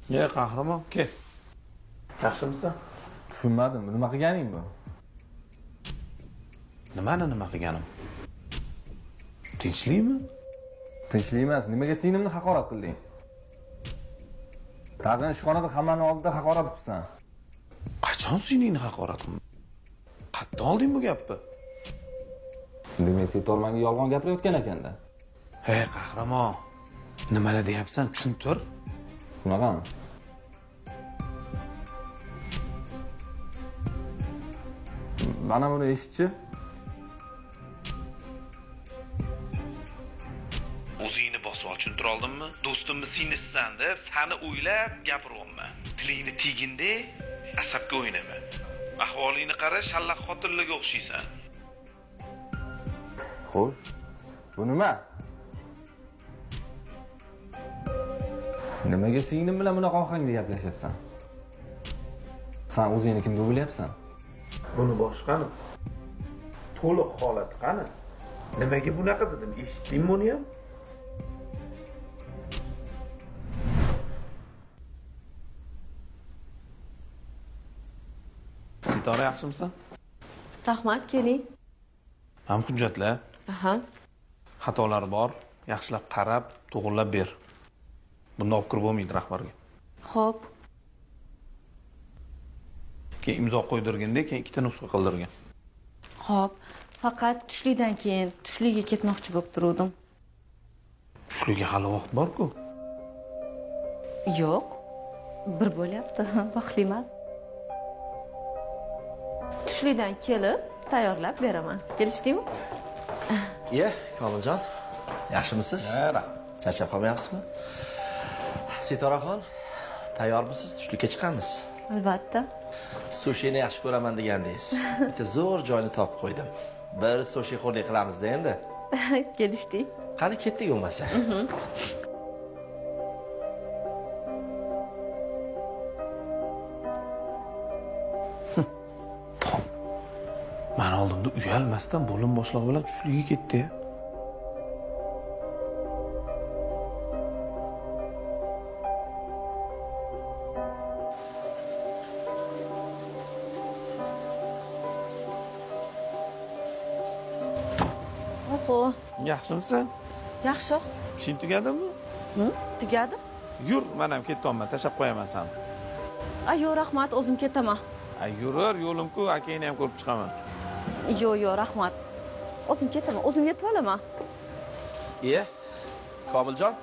Qahramon, kel. Yaxshimisan? Tushunmadim. Nima qilganing bu? Nima qilganim? Tinchlikmi? Tinchlik emas. Nimaga singlimni haqorat qilding? Tag'in ishxonada hammaning oldida haqorat qilsan. Qachon singlingni haqorat qildim? Qayerdan olding bu gapni? Demak, sen menga yolg'on gapirayotgan ekanda. Hey, qahramon. Nimalar deyapsan? Tushuntir. Shunaqami? Mana buni eshitchi. O'zingni bosib ol, tushuntira oldimmi? Do'stimni sinishsan deb seni o'ylab gapiryapman. Tilingni tigindi, asabga o'ynama. Ahvolingni qara, shallaq xotinlarga o'xshaysan. Xo'sh. Bu nima? Nimaga singlim bilan bunaqa ohangda gaplashyapsan? Sen o'zingni kim deb bilyapsan? Buni boshqani. To'liq holat qani? Nimaga bunaqa dedim? Eshitdingmi buni ham? Sitora, yaxshimisan? Rahmat, keling. Ham hujjatlar, Aha. xatolari bor, yaxshilab qarab, to'g'rilab ber. Bunda olib kirib bo'lmaydi rahbarga. Xo'p. Keyin imzo qo'ydirganda, keyin ikkita nusxa qildirgan. Xo'p. Faqat tushlikdan keyin tushlikka ketmoqchi bo'lib turdim. Tushlikka hali vaqt bor-ku. Yo'q. Bir bo'lyapti. Vaqtli emas. Tushlikdan kelib tayyorlab beraman. Kelishdingmi? Iye, Komiljon. Yaxshimisiz? Yara. Charchab qolmayapsizmi? Sitoraxon, tayyormisiz? Tushlikka chiqamiz. Albatta. Sushini yaxshi ko'raman degandingiz. Bitta zo'r joyni topib qo'ydim. Bir sushi xo'rlik qilamiz-da endi. Kelishdik. Qani ketdik bo'lmasa. Meni oldimda uyalmasdan bo'lim boshlig'i bilan tushlikka ketdi. Oho, Yaxshimisan? yaxshi. Ishing tugadimi? Tugadi? Yur, men ham ketyapman, tashlab qo'yaman seni. Yo'q, rahmat, o'zim ketaman. Yurar, yo'lim-ku, akangni ham ko'rib chiqaman. Yo'q, rahmat. O'zim ketaman, o'zim yetib olaman. Iye, Komiljon.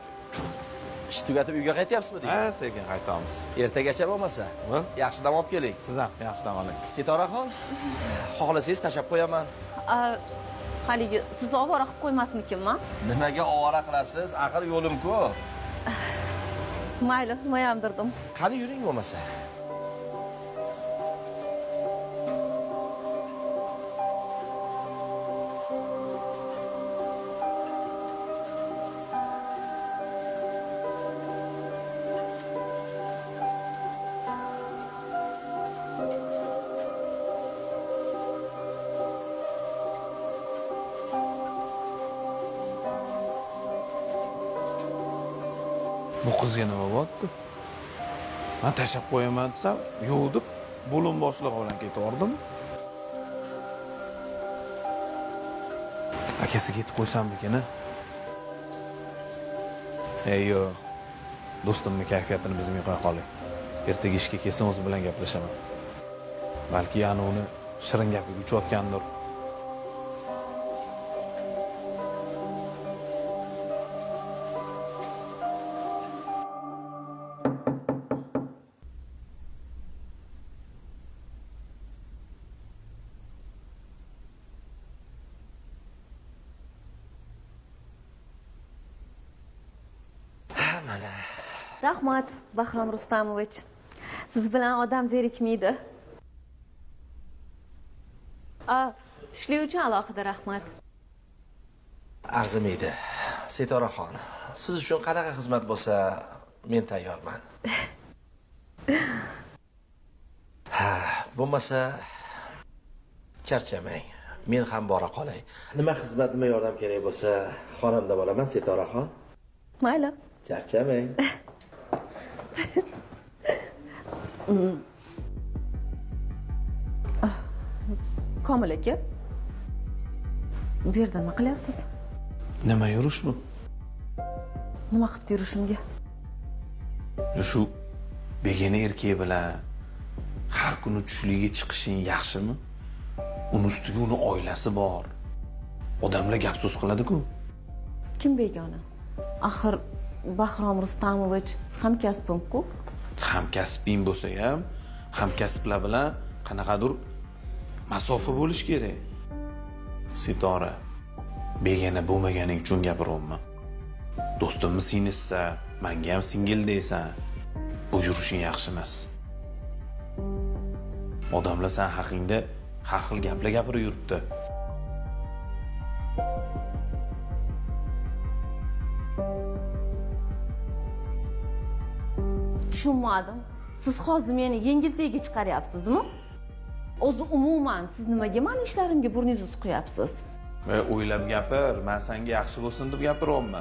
Ish tugatib uyga qaytyapsizmi Ha, degan? sekin qaytamiz. Ertagacha bo'lmasa. Bo'l. Yaxshi dam olib keling. Siz ham yaxshi dam oling. Sitoraxon, xohlasangiz tashlab qo'yaman. Haligi sizni ovora qilib qo'ymasmikinman? Nimaga ovora qilasiz? Axir yo'lim-ku. Mayli, nima dirdim. Qani yuring bo'lmasa. Bu qizga nima bo'pti? Men tashlab qo'yaman desam, yo'q deb bo'lim boshlig'i bilan ketaverdim. Akasi ketib qo'ysammikin? Yo'q. Do'stimning kayfiyatini bizga qo'ya qoling. Ertaga ishga kelsin, o'zi bilan gaplashaman. Balki yana uni shirin gapiga uchayotgandir. Mana. Rahmat, Bahrom Rustamovich. Siz bilan odam zerikmaydi. Tushlik uchun alohida rahmat. Arzimaydi. Sitoraxon, siz uchun qanaqa xizmat bo'lsa, men tayyorman. Bo'lmasa charchamang. Men ham bora qolay. Nima xizmat, nima yordam kerak bo'lsa, xonamda bo'laman, Sitoraxon. Mayli. Charchamang. Komil aka, bu yerda nima qilyapsiz? Nima yurish bu? Nima qilib yurishimga? Shu begona erkak bilan har kuni tushligiga chiqishing yaxshimi? Uni ustiga uni oilasi bor. Odamlar gap so'z qiladi-ku. Kim begona? Axir Bahrom Rustamovich hamkasbim-ku. Hamkasbing bo'lsa ham, hamkasblar bilan qanaqadir masofa bo'lish kerak. Sitora, begona bo'lmaganing uchun gapiryapman. Do'stimni sinissa, menga ham singil deysan. Bu yurishing yaxshi emas. Odamlar sen haqingda har xil gaplar gapirib yuribdi. Tushunmadim. Siz hozir meni yengiltagiga chiqaryapsizmi? O'zi umuman siz nimaga meni ishlarimga burningizni suqyapsiz? O'ylab gapir, men senga yaxshi bo'lsin deb gapiryapman.